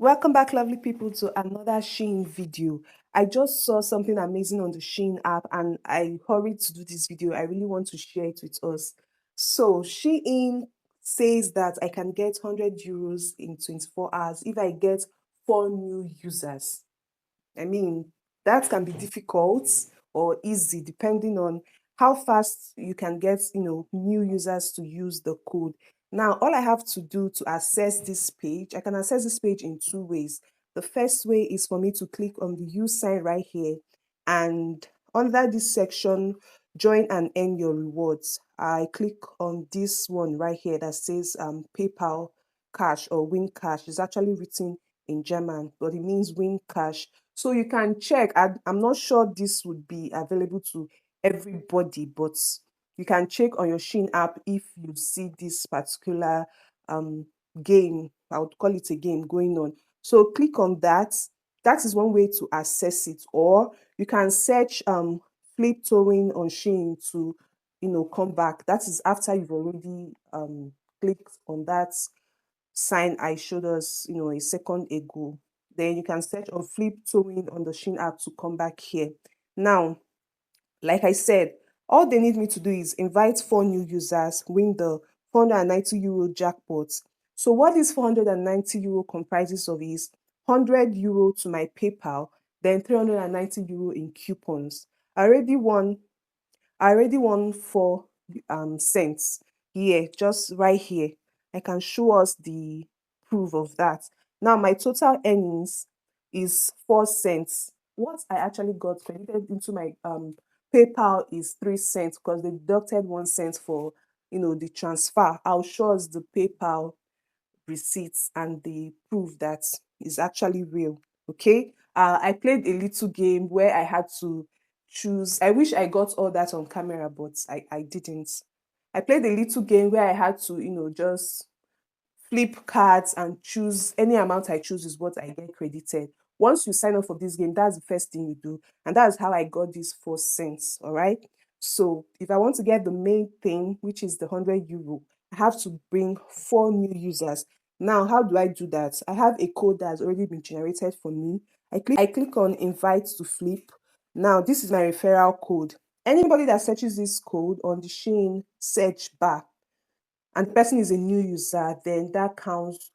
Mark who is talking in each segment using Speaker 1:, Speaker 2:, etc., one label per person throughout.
Speaker 1: Welcome back, lovely people, to another Shein video. I just saw something amazing on the Shein app and I hurried to do this video. I really want to share it with us. So Shein says that I can get 100 euros in 24 hours if I get 4 new users. I mean, that can be difficult or easy depending on how fast you can get, new users to use the code. Now, all I have to do to access this page, I can access this page in two ways. The first way is for me to click on the use sign right here, and under this section, join and earn your rewards. I click on this one right here that says PayPal cash or win cash. It's actually written in German, but it means win cash. So you can check. I'm not sure this would be available to everybody, but you can check on your Shein app if you see this particular um game. I would call it a game going on. So click on that. That is one way to access it, or you can search FlipToWin on Shein to come back. That is after you've already clicked on that sign I showed us, a second ago. Then you can search on FlipToWin on the Shein app to come back here. Now, like I said, all they need me to do is invite 4 new users, win the 490 euro jackpot. So what this 490 euro comprises of is 100 euro to my PayPal, then 390 euro in coupons. I already won 4 cents here, just right here. I can show us the proof of that. Now my total earnings is 4 cents. What I actually got credited into my PayPal is 3 cents because they deducted 1 cent for the transfer. I'll show us the PayPal receipts and the proof that is actually real. Okay. I played a little game where I had to choose. I wish I got all that on camera, but I didn't. I played a little game where I had to, just flip cards and choose any amount I choose is what I get credited. Once you sign up for this game, that's the first thing you do. And that's how I got these 4 cents. All right. So if I want to get the main thing, which is the 100 euro, I have to bring 4 new users. Now, how do I do that? I have a code that has already been generated for me. I click on invite to flip. Now, this is my referral code. Anybody that searches this code on the Shein search bar and the person is a new user, then that counts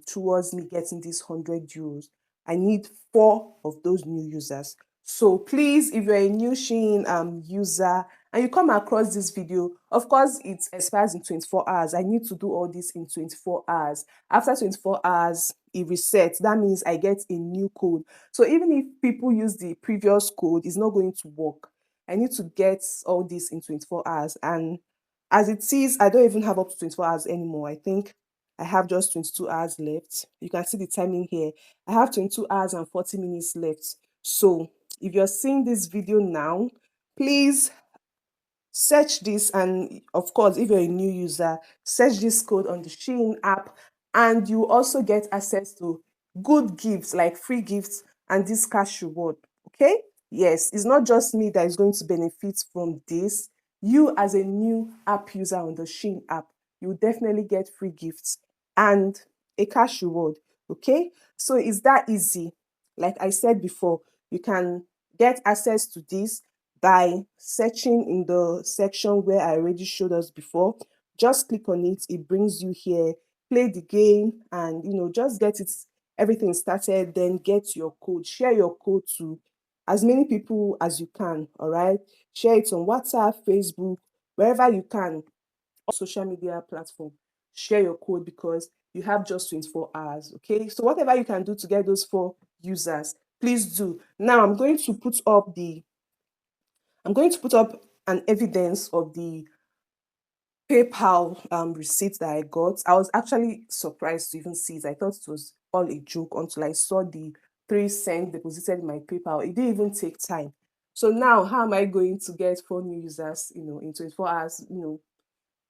Speaker 1: towards me getting these 100 euros. I need 4 of those new users. So please, if you're a new Shein user and you come across this video, of course it expires in 24 hours. I need to do all this in 24 hours. After 24 hours, it resets. That means I get a new code. So even if people use the previous code, it's not going to work. I need to get all this in 24 hours. And as it is, I don't even have up to 24 hours anymore. I think I have just 22 hours left. You can see the timing here. I have 22 hours and 40 minutes left. So if you're seeing this video now, please search this. And of course, if you're a new user, search this code on the Shein app and you also get access to good gifts like free gifts and this cash reward. Okay? Yes, it's not just me that is going to benefit from this. You as a new app user on the Shein app, you definitely get free gifts and a cash reward. Okay? So it's that easy. Like I said before, you can get access to this by searching in the section where I already showed us before. Just click on it, it brings you here, play the game, and just get everything started, then get your code. Share your code to as many people as you can. All right, share it on WhatsApp, Facebook, wherever you can, social media platform. Share your code because you have just 24 hours. Okay, so whatever you can do to get those 4 users, please do. Now I'm going to put up an evidence of the PayPal receipt that I got. I was actually surprised to even see it. I thought it was all a joke until I saw the 3 cents deposited in my PayPal. It didn't even take time. So now, how am I going to get 4 new users, in 24 hours?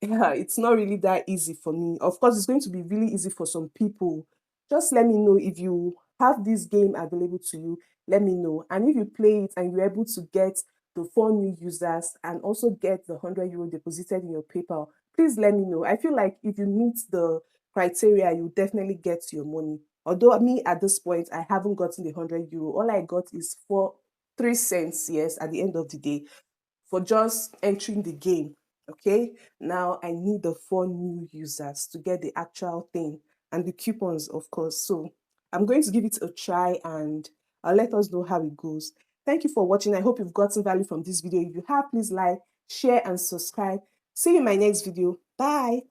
Speaker 1: Yeah, it's not really that easy for me. Of course, it's going to be really easy for some people. Just let me know if you have this game available to you. Let me know. And if you play it and you're able to get the 4 new users and also get the 100 euro deposited in your PayPal, please let me know. I feel like if you meet the criteria, you definitely get your money. Although me at this point, I haven't gotten the 100 euro. All I got is 3 cents, yes, at the end of the day, for just entering the game. Okay, now I need the 4 new users to get the actual thing and the coupons, of course. So I'm going to give it a try and I'll let us know how it goes. Thank you for watching. I hope you've gotten value from this video. If you have, please like, share, and subscribe. See you in my next video. Bye.